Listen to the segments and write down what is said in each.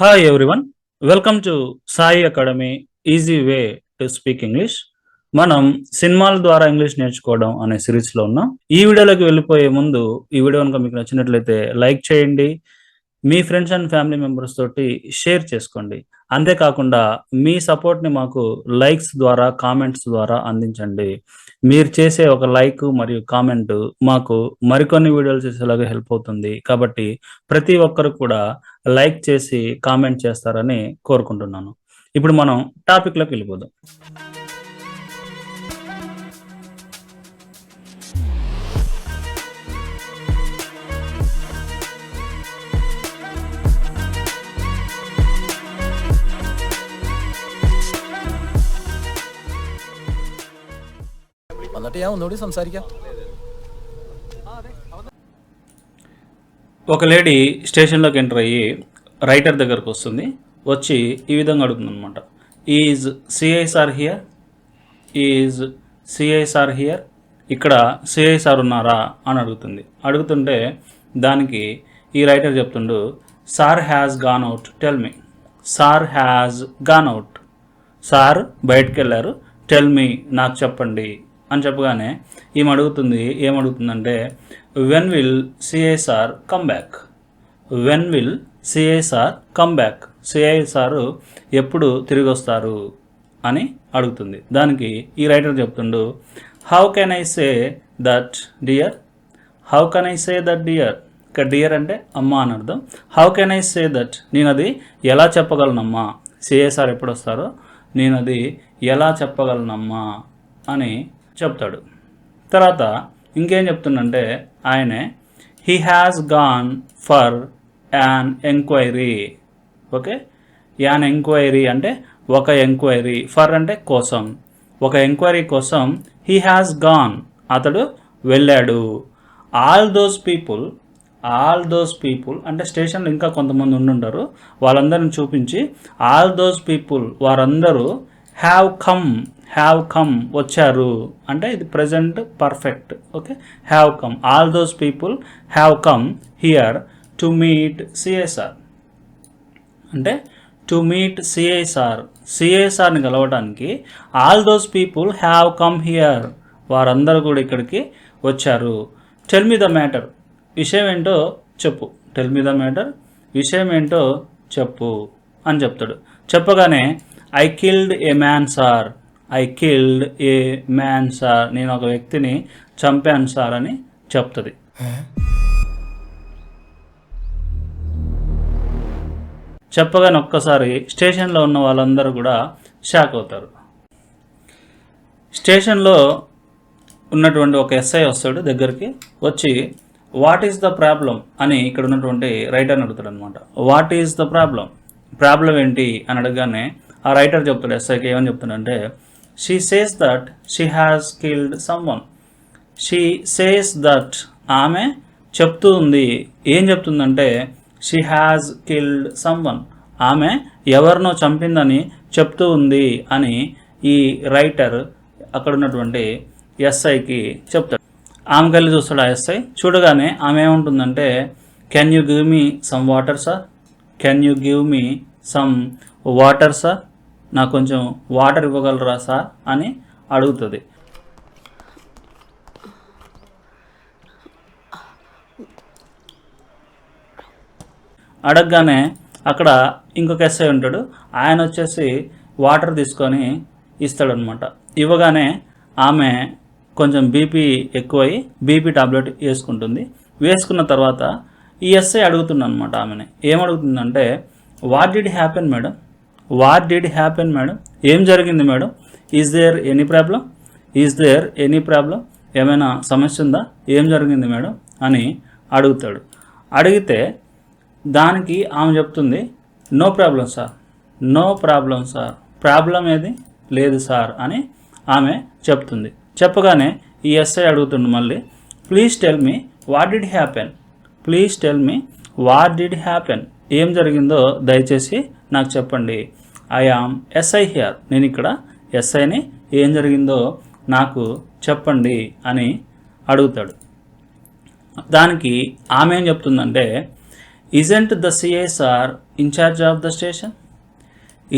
Hi everyone, welcome to Sai Academy Easy Way to Speak English. మనం సినిమాల ద్వారా English నేర్చుకోవడం అనే సిరీస్లో ఉన్నాం. ఈ వీడియోలోకి వెళ్ళిపోయే ముందు ఈ వీడియో కనుక మీకు నచ్చినట్లయితే లైక్ చేయండి, మీ ఫ్రెండ్స్ అండ్ ఫ్యామిలీ మెంబర్స్ తోటి షేర్ చేసుకోండి. అంతేకాకుండా మీ సపోర్ట్ని మాకు లైక్స్ ద్వారా కామెంట్స్ ద్వారా అందించండి. మీరు చేసే ఒక లైక్ మరియు కామెంట్ మాకు మరికొన్ని వీడియోలు చేసేలాగా హెల్ప్ అవుతుంది. కాబట్టి ప్రతి ఒక్కరు కూడా లైక్ చేసి కామెంట్ చేస్తారని కోరుకుంటున్నాను. ఇప్పుడు మనం టాపిక్లోకి వెళ్ళిపోదాం. എന്നിട്ട് ഞാൻ ഒന്നുകൂടി സംസാരിക്കാം. ఒక లేడీ స్టేషన్లోకి ఎంటర్ అయ్యి రైటర్ దగ్గరకు వస్తుంది. వచ్చి ఈ విధంగా అడుగుతుంది అనమాట, is CI sir here, is CI sir here, ఇక్కడ సిఐసార్ ఉన్నారా అని అడుగుతుంది. అడుగుతుంటే దానికి ఈ రైటర్ చెప్తుండు, sir has gone out, tell me. Sir has gone out, sir బయటకు వెళ్ళారు, టెల్ మీ నాకు చెప్పండి అని చెప్పగానే ఈమె అడుగుతుంది, ఏమడుగుతుందంటే when will CI sir come back, when will CI sir come back, CI sir ఎప్పుడు తిరిగి వస్తారు అని అడుగుతుంది. దానికి ఈ రైటర్ చెప్తుండు, how can I say that dear, how can I say that dear, ఇక్కడ డియర్ అంటే అమ్మ అని అర్థం. How can I say that, నేను అది ఎలా చెప్పగలనమ్మా, సిఐసార్ ఎప్పుడు వస్తారో నేను అది ఎలా చెప్పగలనమ్మా అని చెప్తాడు. తర్వాత ఇంకేం చెప్తుండంటే ఆయనే, he has gone for an enquiry. Okay, an enquiry అంటే ఒక ఎంక్వైరీ, ఫర్ అంటే కోసం, ఒక ఎంక్వైరీ కోసం హీ హ్యాస్ గాన్ అతడు వెళ్ళాడు. All those people, all those people అంటే స్టేషన్లో ఇంకా కొంతమంది ఉండుంటారు, వాళ్ళందరిని చూపించి ఆల్ దోస్ పీపుల్ వారందరూ హ్యావ్ కమ్, హ్యావ్ కమ్ వచ్చారు అంటే ఇది present perfect. Okay, have come, all those people have come here to meet CI sir, అంటే టు మీట్ సిఐసార్, సిఐసార్ని కలవడానికి all those people have come here, వారందరూ కూడా ఇక్కడికి వచ్చారు. టెల్ మీ ద మ్యాటర్, విషయం ఏంటో చెప్పు, టెల్ మీ ద మ్యాటర్, విషయం ఏంటో చెప్పు అని చెప్తాడు. చెప్పగానే I killed a man sir, I killed a man sir, నేను ఒక వ్యక్తిని చంపాను సార్ అని చెప్తుంది. చెప్పగానే ఒక్కసారి స్టేషన్లో ఉన్న వాళ్ళందరూ కూడా షాక్ అవుతారు. స్టేషన్లో ఉన్నటువంటి ఒక ఎస్ఐ వస్తాడు దగ్గరికి, వచ్చి వాట్ ఈస్ ద ప్రాబ్లం అని ఇక్కడ ఉన్నటువంటి రైటర్ని అడుగుతాడు అనమాట. What is the problem, problem ఏంటి అని అడగగానే ఆ రైటర్ చెప్తాడు ఎస్ఐకి, ఏమని చెప్తాడంటే she says that she has killed someone, she says that ఆమె చెప్తూ ఉంది, ఏం చెప్తుందంటే షీ హ్యాస్ కిల్డ్ సమ్వన్, ఆమె ఎవరినో చంపిందని చెప్తూ ఉంది అని ఈ రైటర్ అక్కడ ఉన్నటువంటి ఎస్ఐకి చెప్తాడు. ఆమె కలిసి చూస్తాడు ఆ ఎస్ఐ. చూడగానే ఆమె ఏముంటుందంటే can you give me some water sir, can you give me some water sir, నాకు కొంచెం వాటర్ ఇవ్వగలరా సార్ అని అడుగుతుంది. అడగగానే అక్కడ ఇంకొక ఎస్ఐ ఉంటాడు, ఆయన వచ్చేసి వాటర్ తీసుకొని ఇస్తాడనమాట. ఇవ్వగానే ఆమె కొంచెం బీపీ ఎక్కువై బీపీ టాబ్లెట్ వేసుకుంటుంది. వేసుకున్న తర్వాత ఈ ఎస్ఐ అడుగుతుంది అనమాట ఆమెని, ఏమడుగుతుందంటే what did happen madam, what did happen madam, ఏం జరిగింది madam, is there any problem, is there any problem, ఏమైనా సమస్య ఉందా, ఏం జరిగింది మేడం అని అడుగుతాడు. అడిగితే దానికి ఆమె చెప్తుంది no problem sir, no problem sir, problem ఏది లేదు సార్ అని ఆమె చెప్తుంది. చెప్పగానే ఈ ఎస్ఐ అడుగుతుండు మళ్ళీ, please tell me what did happen, please tell me what did happen, ఏం జరిగిందో దయచేసి నాకు చెప్పండి. ఐ ఆమ్ ఎస్ఐ హియర్, నేను ఇక్కడ ఎస్ఐని, ఏం జరిగిందో నాకు చెప్పండి అని అడుగుతాడు. దానికి ఆమె ఏం చెప్తుందంటే isn't the CI sir incharge of the station.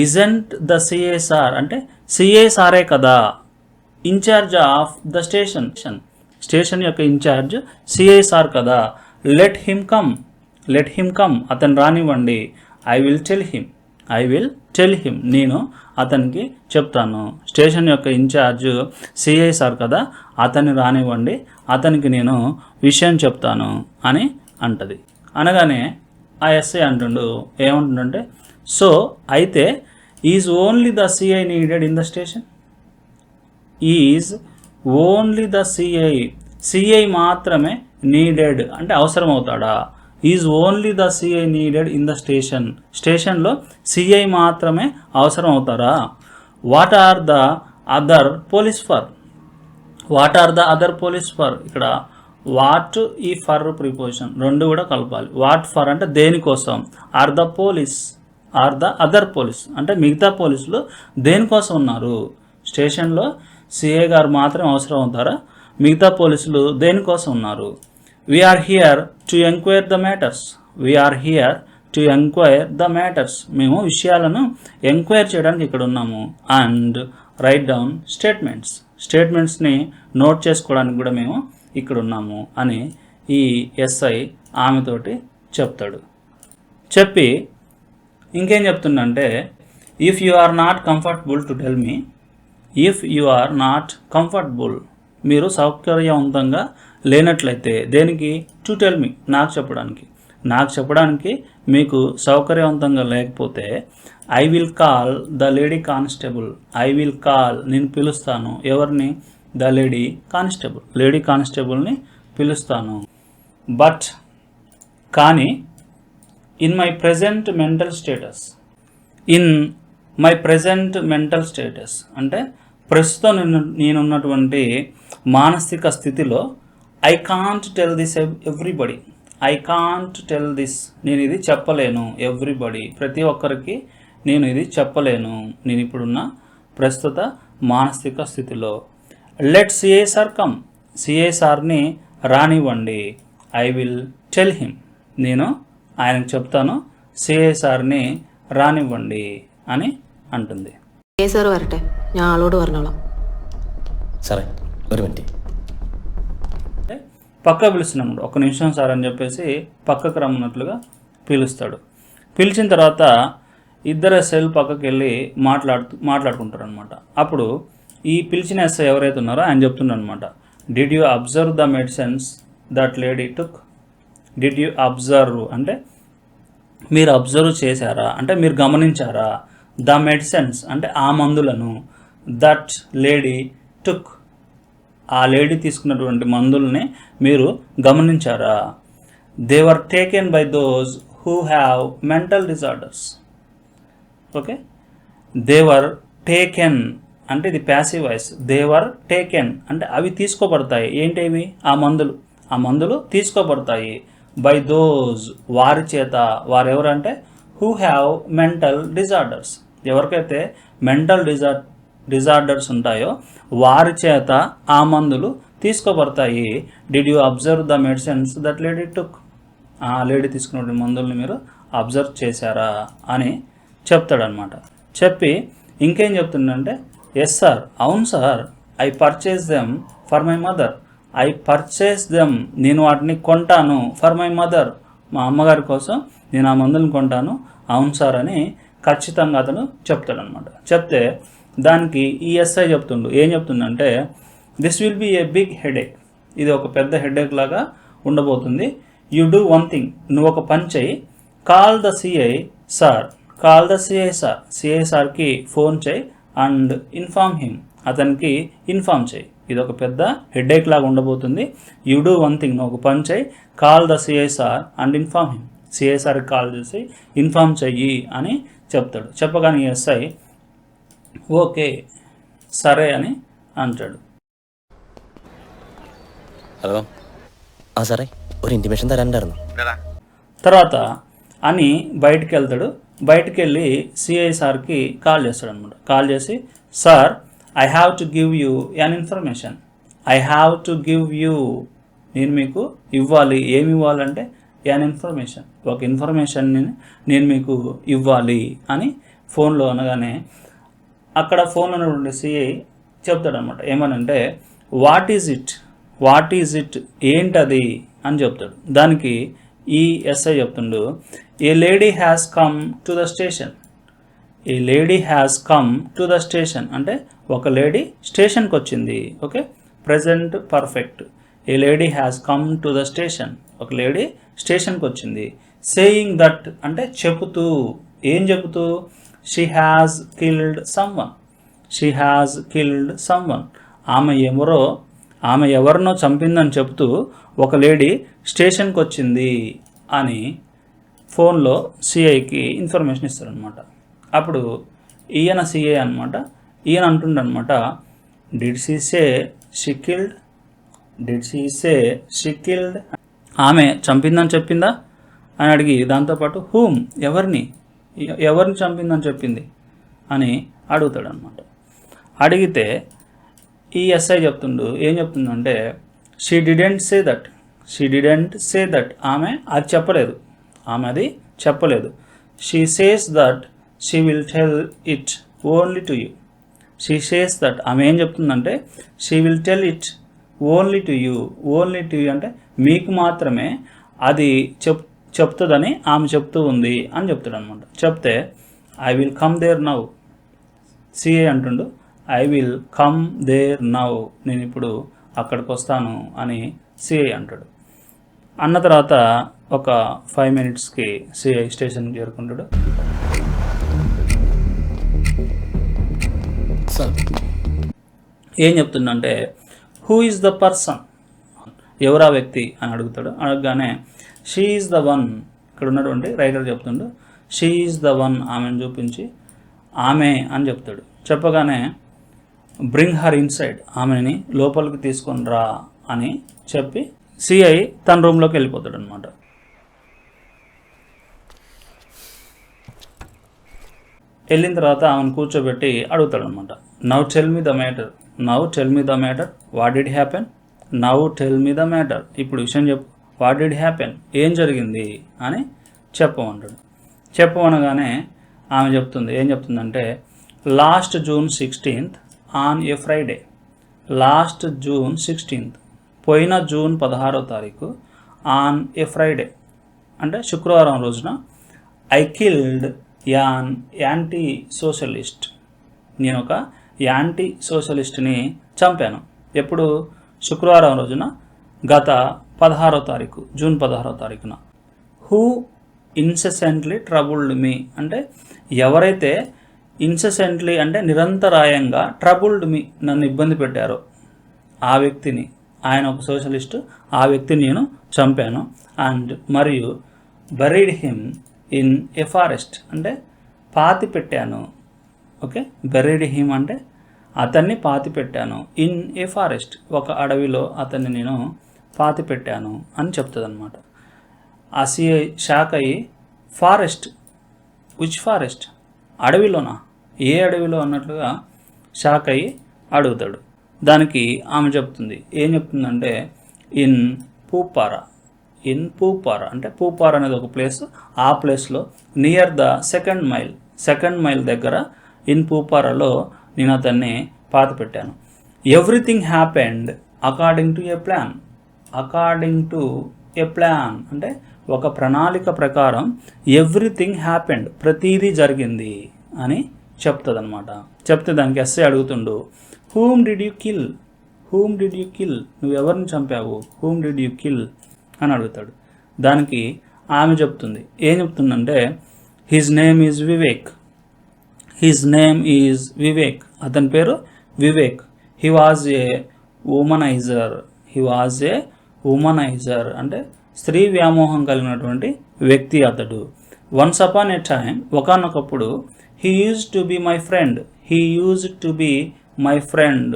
Isn't the CI sir అంటే సిఐ సారే కదా incharge of the station. Station యొక్క ఇన్ఛార్జ్ సిఐ సార్ కదా. లెట్ హిమ్ కమ్ అతను రానివ్వండి. ఐ విల్ టెల్ హిమ్ నేను అతనికి చెప్తాను. స్టేషన్ యొక్క ఇన్ఛార్జ్ సిఐ సార్ కదా, అతన్ని రానివ్వండి, అతనికి నేను విషయం చెప్తాను అని అంటది. అనగానే ఆ ఎస్ఐ అంటుండు, ఏమంటుండంటే, సో అయితే is only the CI needed in the station. Is only the CI మాత్రమే నీడెడ్ అంటే అవసరం అవుతాడా. Is only the CI needed in the స్టేషన్లో సిఐ మాత్రమే అవసరం అవుతారా. What are the other police for ఇక్కడ వాట్ ఈ ఫర్ ప్రిపోజిషన్ రెండు కూడా కలపాలి. వాట్ ఫర్ అంటే దేనికోసం, ఆర్ ద అదర్ పోలీస్ అంటే మిగతా పోలీసులు దేనికోసం ఉన్నారు. స్టేషన్లో సిఐ గారు మాత్రం అవసరం అవుతారా, మిగతా పోలీసులు దేనికోసం ఉన్నారు. We are here to enquire the matters మేము విషయాలను ఎంక్వైర్ చేయడానికి ఇక్కడ ఉన్నాము. అండ్ రైట్ డౌన్ స్టేట్మెంట్స్ని నోట్ చేసుకోవడానికి కూడా మేము ఇక్కడ ఉన్నాము అని ఈ ఎస్ఐ ఆమెతోటి చెప్తాడు. చెప్పి ఇంకేం చెప్తుందంటే, if you are not comfortable to tell me, మీరు సౌకర్యవంతంగా లేనట్లయితే దేనికి, టు టెల్ మీ నాకు చెప్పడానికి మీకు సౌకర్యవంతంగా లేకపోతే I will call the lady constable. నేను పిలుస్తాను ఎవరిని, ద లేడీ కానిస్టేబుల్ని పిలుస్తాను. బట్ కానీ in my present mental status అంటే ప్రస్తుతం నేనున్నటువంటి మానసిక స్థితిలో ఐ కాంట్ టెల్ దిస్ నేను ఇది చెప్పలేను. ఎవ్రీబడి ప్రతి ఒక్కరికి నేను ఇది చెప్పలేను నేను ఇప్పుడున్న ప్రస్తుత మానసిక స్థితిలో. లెట్ సిఐ సార్ని రానివ్వండి. ఐ విల్ టెల్ హిమ్ నేను ఆయనకు చెప్తాను, సిఐ సార్ని రానివ్వండి అని అంటుంది. സാർ വരട്ടെ, ഞാൻ ആളോട് പറഞ്ഞോളാം. సరే ഒരു മിനിറ്റ്. పక్క పిలుస్తున్నాడు. ఒక నిమిషం సార్ అని చెప్పేసి పక్కకు రమ్మన్నట్లుగా పిలుస్తాడు. పిలిచిన తర్వాత ఇద్దరు ఎస్ఐలు పక్కకి వెళ్ళి మాట్లాడుకుంటారు అనమాట. అప్పుడు ఈ పిలిచిన ఎస్ఐ ఎవరైతే ఉన్నారో ఆయన చెప్తున్నాడు అనమాట, did you observe the medicines that lady took. Did you observe అంటే మీరు అబ్జర్వ్ చేశారా అంటే మీరు గమనించారా. ద మెడిసిన్స్ అంటే ఆ మందులను, దట్ లేడీ టుక్ ఆ లేడీ తీసుకున్నటువంటి మందుల్ని మీరు గమనించారా. They were taken by those who have mental disorders. Okay, they were taken అంటే ఇది passive voice. They were taken అంటే అవి తీసుకోబడతాయి. ఏంటివి, ఆ మందులు తీసుకోబడతాయి. బై దోస్ వారి చేత, వారెవరంటే హూ హ్యావ్ మెంటల్ డిజార్డర్స్, ఎవరికైతే మెంటల్ డిజార్డర్స్ ఉంటాయో వారి చేత ఆ మందులు తీసుకోబడతాయి. Did you observe the medicines that lady took. ఆ లేడీ తీసుకున్న మందుల్ని మీరు అబ్జర్వ్ చేశారా అని చెప్తాడనమాట. చెప్పి ఇంకేం చెప్తుందంటే, ఎస్ సార్, అవును sir, I purchase them for my mother. నేను వాటిని కొంటాను. ఫర్ మై మదర్, మా అమ్మగారి కోసం నేను ఆ మందులను కొంటాను. అవును సార్ అని ఖచ్చితంగా అతను చెప్తాడనమాట. చెప్తే దానికి ఈ ఎస్ఐ ఏం చెప్తుందంటే, this will be a big headache. ఇది ఒక పెద్ద హెడేక్ లాగా ఉండబోతుంది. యూ డూ వన్ థింగ్, నువ్వు ఒక పని చేయి. Call the CI sir. CI సార్కి ఫోన్ చేయి. అండ్ ఇన్ఫార్మ్ హిమ్, అతనికి ఇన్ఫార్మ్ చేయి. ఇది ఒక పెద్ద హెడేక్ లాగా ఉండబోతుంది. యూ డూ వన్ థింగ్, నువ్వు ఒక పని చేయి. Call the CI sir and inform him, CI సార్కి కాల్ చేసి ఇన్ఫార్మ్ చెయ్యి అని చెప్తాడు. చెప్పగానే ఎస్ఐ ఓకే సరే అని అంటాడు. ഹലോ സാറേ, ഒരു ഇൻറ്റിമേഷൻ തരാനുണ്ടായിരുന്നു. తర్వాత అని బయటికి వెళ్తాడు. బయటికి వెళ్ళి సిఐ సార్కి కాల్ చేస్తాడు అనమాట. కాల్ చేసి, sir, I have to give you an information. నేను మీకు ఇవ్వాలి. ఏమి ఇవ్వాలంటే యాన్ ఇన్ఫర్మేషన్, ఒక ఇన్ఫర్మేషన్ని నేను మీకు ఇవ్వాలి అని ఫోన్లో అనగానే అక్కడ ఫోన్లో ఉన్నటువంటి సిఐ చెప్తాడనమాట. ఏమనంటే వాట్ ఈజ్ ఇట్ ఏంటది అని చెప్తాడు. దానికి ఈ ఎస్ఐ చెప్తుండు, a lady has come to the station. A lady has come to the station అంటే ఒక లేడీ స్టేషన్కి వచ్చింది. Okay, present perfect. A lady has come to the station, ఒక లేడీ స్టేషన్కి వచ్చింది. సేయింగ్ దట్ అంటే చెబుతూ, ఏం చెబుతూ, she has killed someone. She has killed someone, ఆమె ఎవరినో చంపిందని చెబుతూ ఒక లేడీ స్టేషన్కి వచ్చింది అని ఫోన్లో సిఐకి ఇన్ఫర్మేషన్ ఇస్తారనమాట. అప్పుడు ఈయన సిఐ అనమాట, ఈయన అంటుండనమాట, did she say she killed, ఆమె చంపిందని చెప్పిందా అని అడిగి దాంతోపాటు హూమ్, ఎవరిని చంపిందని చెప్పింది అని అడుగుతాడనమాట. అడిగితే ఈ ఎస్ఐ ఏం చెప్తుందంటే షీ డిడెంట్ సే దట్, ఆమె అది చెప్పలేదు. She says that she will tell it only to you. She says that, ఆమె ఏం చెప్తుందంటే she will tell it only to you అంటే మీకు మాత్రమే అది చెప్తుందని ఆమె చెప్తూ ఉంది అని చెప్తాడు అనమాట. చెప్తే I will come there now, CA అంటుండు, I will come there now, నేను ఇప్పుడు అక్కడికి వస్తాను అని సిఐ అంటాడు. అన్న తర్వాత ఒక 5 minutesకి సిఐ స్టేషన్కి చేరుకుంటాడు. ఏం చెప్తుందంటే హూ ఈజ్ ద పర్సన్, ఎవరా వ్యక్తి అని అడుగుతాడు. అడగగానే షీ ఈజ్ ద వన్, ఇక్కడ ఉన్నటువంటి రైటర్ చెప్తుండు, షీ ఈజ్ ద వన్, ఆమెను చూపించి ఆమె అని చెప్తాడు. చెప్పగానే బ్రింగ్ హర్ ఇన్సైడ్, ఆమెని లోపలికి తీసుకొని రా అని చెప్పి సిఐ తన రూమ్లోకి వెళ్ళిపోతాడు అనమాట. వెళ్ళిన తర్వాత ఆమెను కూర్చోబెట్టి అడుగుతాడు అనమాట, now tell me the matter, what did happen, ఇప్పుడు విషయం చెప్పు, వాట్ డిడ్ హ్యాపెన్, ఏం జరిగింది అని చెప్పమంటాడు. చెప్పమనగానే ఆమె ఏం చెప్తుందంటే last June 16th on a Friday, last June 16th, పోయిన జూన్ 16వ తారీఖు, ఆన్ ఏ ఫ్రైడే అంటే శుక్రవారం రోజున, I killed an anti socialist, నేను ఒక యాంటీ సోషలిస్ట్ని చంపాను. ఎప్పుడు? శుక్రవారం రోజున, గత 16వ తారీఖు, జూన్ 16వ తారీఖున. హూ ఇన్సెసెంట్లీ ట్రబుల్డ్ మీ అంటే ఎవరైతే ఇన్సెసెంట్లీ అంటే నిరంతరాయంగా ట్రబుల్డ్ మీ నన్ను ఇబ్బంది పెట్టారో ఆ వ్యక్తిని, ఆయన ఒక సోషలిస్టు, ఆ వ్యక్తిని నేను చంపాను. అండ్ మరియు buried him in a forest అంటే పాతి పెట్టాను. ఓకే, బరీడ్ హిమ్ అంటే అతన్ని పాతి పెట్టాను. ఇన్ ఏ ఫారెస్ట్ ఒక అడవిలో అతన్ని నేను పాతి పెట్టాను అని చెప్తుంది అనమాట. ఆ సిఐ షాక్ అయ్యి ఫారెస్ట్, విచ్ ఫారెస్ట్, అడవిలోనా, ఏ అడవిలో అన్నట్లుగా షాక్ అయ్యి అడుగుతాడు. దానికి ఆమె ఏం చెప్తుందంటే ఇన్ పూపారా అంటే పూపారా అనేది ఒక ప్లేస్, ఆ ప్లేస్లో నియర్ ద సెకండ్ మైల్ దగ్గర ఇన్ పూపారాలో నేను అతన్ని పాతి పెట్టాను. Everything happened according to A plan అంటే ఒక ప్రణాళిక ప్రకారం ఎవ్రీథింగ్ హ్యాపెండ్ ప్రతీదీ జరిగింది అని చెప్తుంది అనమాట. చెప్తే దానికి ఎస్ఐ అడుగుతుండు, హూమ్ డిడ్ యూ కిల్, నువ్వు ఎవరిని చంపావు, హూమ్ డిడ్ యూ కిల్ అని అడుగుతాడు. దానికి ఆమె ఏం చెప్తుందంటే హిజ్ నేమ్ ఈజ్ వివేక్, అతని పేరు Vivek. He was a womaniser అంటే స్త్రీ వ్యామోహం కలిగినటువంటి వ్యక్తి అతడు. వన్స్ అపాన్ ఏ టైమ్, ఒకానొకప్పుడు, he used to be my friend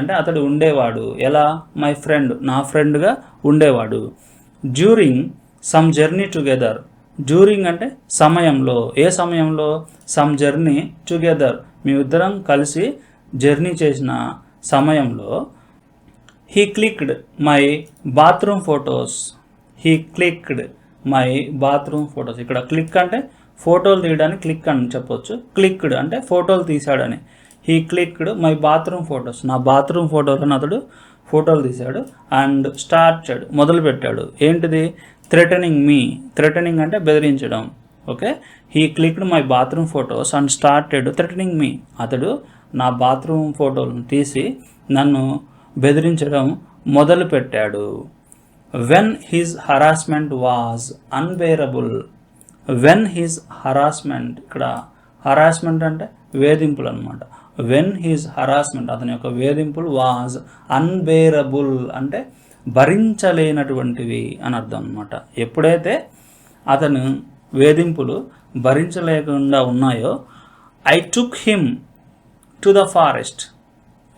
అంటే అతడు ఉండేవాడు. ఎలా? మై ఫ్రెండ్, నా ఫ్రెండ్గా ఉండేవాడు. During some journey together, during అంటే సమయంలో, ఏ సమయంలో? సమ్ జర్నీ టుగెదర్, మేమిద్దరం కలిసి జర్నీ చేసిన సమయంలో. He clicked my bathroom he clicked my bathroom photos. ఇక్కడ క్లిక్ అంటే ఫోటోలు తీయడానికి క్లిక్ అని చెప్పొచ్చు. క్లిక్డ్ అంటే ఫోటోలు తీశాడని. He clicked my bathroom photos. నా బాత్రూమ్ ఫోటోలను అతడు ఫోటోలు తీశాడు. అండ్ స్టార్టెడ్ మొదలుపెట్టాడు. ఏంటిది? థ్రెటనింగ్ మీ. థ్రెటనింగ్ అంటే బెదిరించడం. Okay, he clicked my bathroom photos and started threatening me. అతడు నా బాత్రూమ్ ఫోటోలను తీసి నన్ను బెదిరించడం మొదలుపెట్టాడు. When his harassment was unbearable. When his harassment, ఇక్కడ హరాస్మెంట్ అంటే వేధింపులు అనమాట. వెన్ హిజ్ హరాస్మెంట్, అతని యొక్క వేధింపులు, వాజ్ అన్బేరబుల్ అంటే భరించలేనటువంటివి అని అర్థం అనమాట. ఎప్పుడైతే అతను వేధింపులు భరించలేకుండా ఉన్నాయో, I took him to the forest.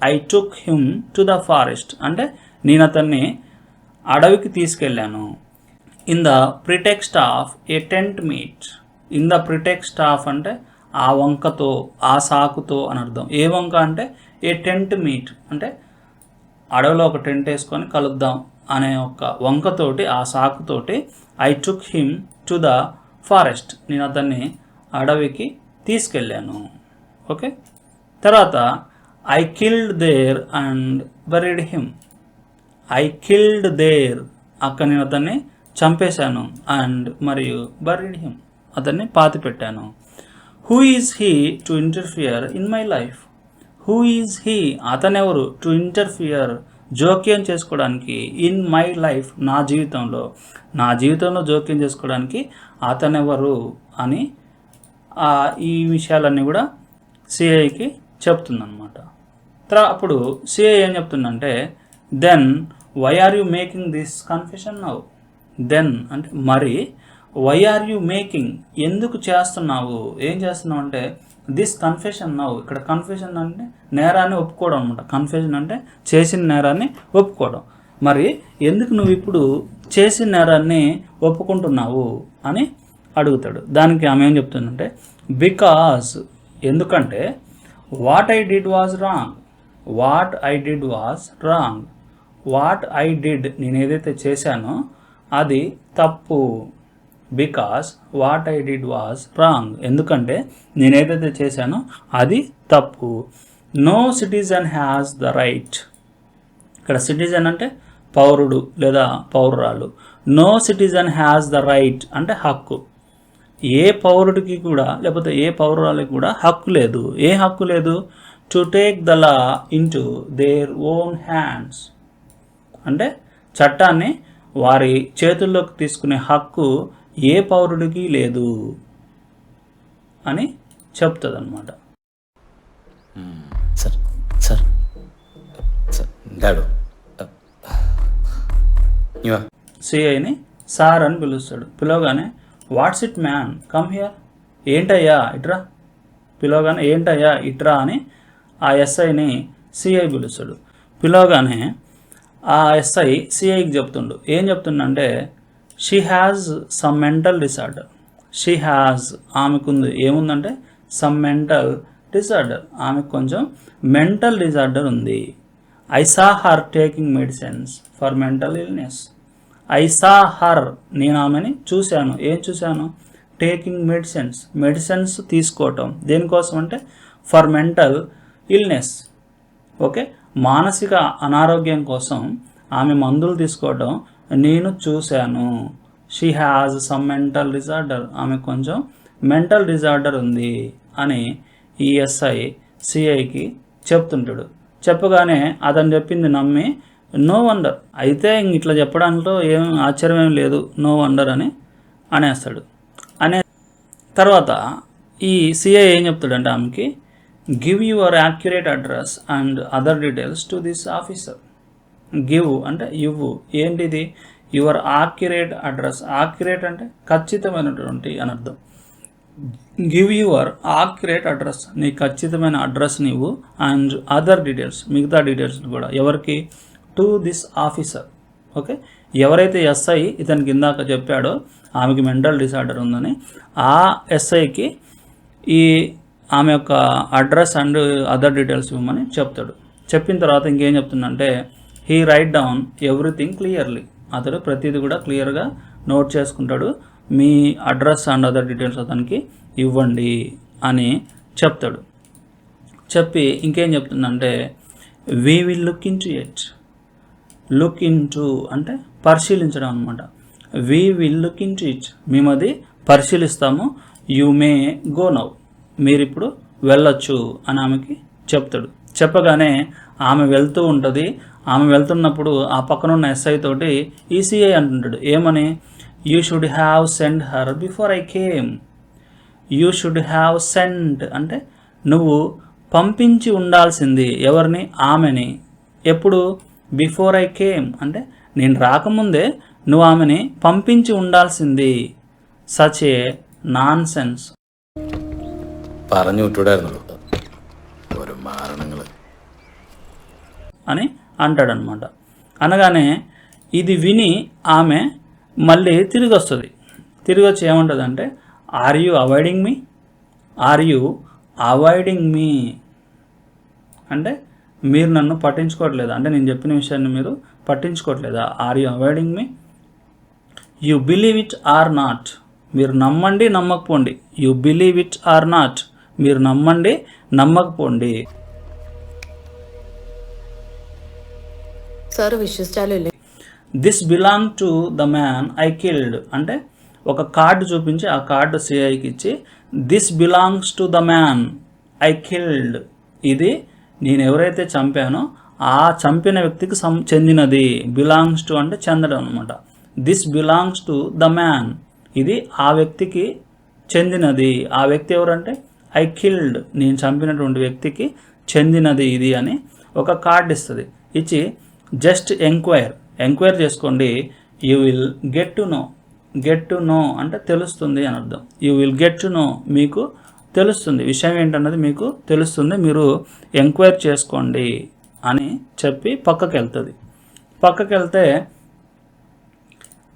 I took him to the forest అంటే నేను అతన్ని అడవికి తీసుకెళ్ళాను. In the pretext of A tent meet. In the pretext of అంటే ఆ వంకతో, ఆ సాకుతో అని అర్థం. ఏ వంక అంటే ఏ టెంట్ మీట్ అంటే అడవిలో ఒక టెంట్ వేసుకొని కలుద్దాం అనే ఒక వంకతోటి, ఆ సాకుతోటి I took him to the forest, నేను అతన్ని అడవికి తీసుకెళ్ళాను. ఓకే, తర్వాత I killed there and buried him. I killed there, అక్కడ నేను అతన్ని చంపేశాను. అండ్ మరియు బరీడ్ హిమ్, అతన్ని పాతి పెట్టాను. Who is he to interfere in my life. Who is he, అతనెవరు, టు ఇంటర్ఫియర్ జోక్యం చేసుకోవడానికి, ఇన్ మై లైఫ్ నా జీవితంలో, నా జీవితంలో జోక్యం చేసుకోవడానికి అతనెవరు అని ఈ విషయాలన్నీ కూడా సిఐకి చెప్తుందన్నమాట. అప్పుడు సిఐ ఏం చెప్తుందంటే, then why are you making this confession now. Then అంటే మరి, వై ఆర్ యూ మేకింగ్ ఎందుకు చేస్తున్నావు, ఏం చేస్తున్నావు అంటే దిస్ కన్ఫెషన్ నౌ. ఇక్కడ కన్ఫెషన్ అంటే నేరాన్ని ఒప్పుకోవడం అనమాట. కన్ఫెషన్ అంటే చేసిన నేరాన్ని ఒప్పుకోవడం. మరి ఎందుకు నువ్వు ఇప్పుడు చేసిన నేరాన్ని ఒప్పుకుంటున్నావు అని అడుగుతాడు. దానికి ఆమె ఏం చెప్తుందంటే, బికాజ్ ఎందుకంటే, what I did was wrong. What I did was wrong. What I did, నేను ఏదైతే చేశానో అది తప్పు. Because what I did was wrong, ఎందుకంటే నేను ఏదైతే చేశానో అది తప్పు. No citizen has the right. ఇక్కడ సిటిజన్ అంటే పౌరుడు లేదా పౌరురాలు. No citizen has the right అంటే హక్కు. ఏ పౌరుడికి కూడా లేకపోతే ఏ పౌరురాలకి కూడా హక్కు లేదు. ఏ హక్కు లేదు? To take the law into their own hands అంటే చట్టాన్ని వారి చేతుల్లోకి తీసుకునే హక్కు ఏ పౌరుడికి లేదు అని చెప్తుంది అనమాట. సార్ సార్ సార్ డాడు సిఐని సార్ అని పిలుస్తాడు. పిలవగానే what's it man, come here, ఏంటయ్యా ఇట్రా. పిలవగానే ఏంటయ్యా ఇట్రా అని ఆ ఎస్ఐని సిఐ పిలుస్తాడు. పిలవగానే ఆ ఎస్ఐ సిఐకి చెప్తుండు. ఏం చెప్తుండంటే, she has some mental disorder. She has, ఆమెకుంది ఏముందంటే సమ్ మెంటల్ డిసార్డర్, ఆమెకు కొంచెం మెంటల్ డిసార్డర్ ఉంది. I saw her taking medicines for mental illness. I saw her, నేను ఆమెని చూశాను. ఏం చూశాను? టేకింగ్ మెడిసిన్స్, మెడిసిన్స్ తీసుకోవటం. దేనికోసం అంటే ఫర్ మెంటల్ ఇల్నెస్. ఓకే, మానసిక అనారోగ్యం కోసం ఆమె మందులు తీసుకోవడం నేను చూశాను. She has some mental disorder, ఆమె కొంచెం మెంటల్ డిజార్డర్ ఉంది అని ఈఎస్ఐ సిఐకి చెప్తుంటాడు. చెప్పగానే అతను చెప్పింది నమ్మి నో వండర్, అయితే ఇట్లా చెప్పడంలో ఏం ఆశ్చర్యం ఏం లేదు, నో వండర్ అని అనేస్తాడు. అనే తర్వాత ఈ సిఐ ఏం చెప్తాడంటే ఆమెకి, give your accurate address and other details to this officer. Give అంటే ఇవ్వు, ఏంటిది? Your accurate address. యాక్యురేట్ అంటే ఖచ్చితమైనటువంటి అని అర్థం. గివ్ యువర్ యాక్యురేట్ అడ్రస్, నీ ఖచ్చితమైన అడ్రస్ని ఇవ్వు. అండ్ అదర్ డీటెయిల్స్, మిగతా డీటెయిల్స్ కూడా ఎవరికి? To this officer. ఓకే, ఎవరైతే ఎస్ఐ ఇతనికి ఇందాక చెప్పాడో ఆమెకి మెంటల్ డిసార్డర్ ఉందని, ఆ ఎస్ఐకి ఈ ఆమె యొక్క అడ్రస్ అండ్ అదర్ డీటెయిల్స్ ఇవ్వమని చెప్తాడు. చెప్పిన తర్వాత ఇంకేం చెప్తుందంటే, he right down everything clearly. అతడు ప్రతిదీ కూడా క్లియర్గా నోట్ చేసుకుంటాడు. మీ అడ్రస్ అండ్ అదర్ డీటెయిల్స్ అతనికి ఇవ్వండి అని చెప్తాడు. చెప్పి ఇంకేం చెప్తుందంటే we will look in to it. Look in to అంటే పరిశీలించడం అనమాట. We will look in to it, మేము అది పరిశీలిస్తాము. యూ మే గో నౌ, మీరు ఇప్పుడు వెళ్ళొచ్చు అని ఆమెకి చెప్తాడు. చెప్పగానే ఆమె వెళ్తూ ఉంటుంది. ఆమె వెళ్తున్నప్పుడు ఆ పక్కన ఉన్న ఎస్ఐ తోటి ఈసీఐ అంటుంటాడు ఏమని, you should have send her before I came. You should have send అంటే నువ్వు పంపించి ఉండాల్సింది. ఎవరిని? ఆమెని. ఎప్పుడు? బిఫోర్ ఐ కేమ్ అంటే నేను రాకముందే నువ్వు ఆమెని పంపించి ఉండాల్సింది. సచ్ ఏ నాన్ సెన్స్ പറഞ്ഞു വിട്ടുവിടായിരുന്നു ഒരു മാരണങ്ങൾ అని అంటాడనమాట. అనగానే ఇది విని ఆమె మళ్ళీ తిరిగి వస్తుంది. తిరిగి వచ్చి ఏమంటుంది అంటే are you avoiding me, are you avoiding me అంటే మీరు నన్ను పట్టించుకోవట్లేదా, అంటే నేను చెప్పిన విషయాన్ని మీరు పట్టించుకోవట్లేదా. Are you avoiding me, you believe it or not, మీరు నమ్మండి నమ్మకపోండి. You believe it or not, మీరు నమ్మండి నమ్మకపోండి. సార్ విశ్వస్తాలు this belong to the man I killed అంటే ఒక కార్డు చూపించి ఆ కార్డు సిఐకి ఇచ్చి this belongs to the man I killed, ఇది నేను ఎవరైతే చంపానో ఆ చంపిన వ్యక్తికి చెందినది. బిలాంగ్స్ టు అంటే చెందడం అనమాట. This belongs to the man, ఇది ఆ వ్యక్తికి చెందినది. ఆ వ్యక్తి ఎవరంటే ఐ కిల్డ్, నేను చంపినటువంటి వ్యక్తికి చెందినది ఇది అని ఒక కార్డు ఇస్తుంది. ఇచ్చి జస్ట్ ఎంక్వైర్ చేసుకోండి. You will get to know. Get to know అంటే తెలుస్తుంది అని అర్థం. You will get to know, మీకు తెలుస్తుంది, విషయం ఏంటన్నది మీకు తెలుస్తుంది, మీరు ఎంక్వైర్ చేసుకోండి అని చెప్పి పక్కకి వెళ్తుంది. పక్కకి వెళ్తే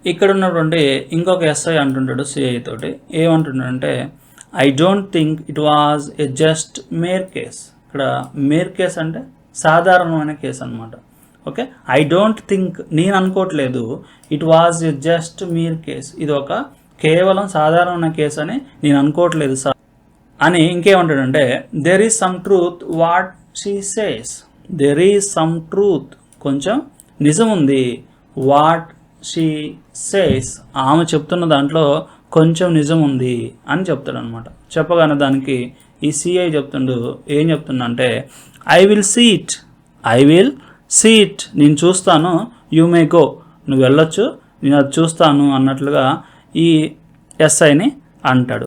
ఇక్కడ ఉన్నటువంటి ఇంకొక ఎస్ఐ అంటుంటాడు సిఐ తోటి. ఏమంటుంటాడంటే I don't think it was a just mere case. ఇక్కడ మేర్ కేస్ అంటే సాధారణమైన కేసు అనమాట. ఓకే, ఐ డోంట్ థింక్ నేను అనుకోవట్లేదు, it was a just Mir case, ఇది ఒక కేవలం సాధారణమైన కేసు అని నేను అనుకోవట్లేదు సార్ అని. ఇంకేమంటాడంటే there is some truth what she says. There is some truth, కొంచెం నిజం ఉంది. వాట్ షీ సేస్, ఆమె చెప్తున్న దాంట్లో కొంచెం నిజం ఉంది అని చెప్తాడు అనమాట. చెప్పగానే దానికి ఈ సిఐ చెప్తుండు ఏం చెప్తుండంటే I will see it, I will see it, నేను చూస్తాను. యూ మే గో, నువ్వు వెళ్ళొచ్చు, నేను అది చూస్తాను అన్నట్లుగా ఈ ఎస్ఐని అంటాడు.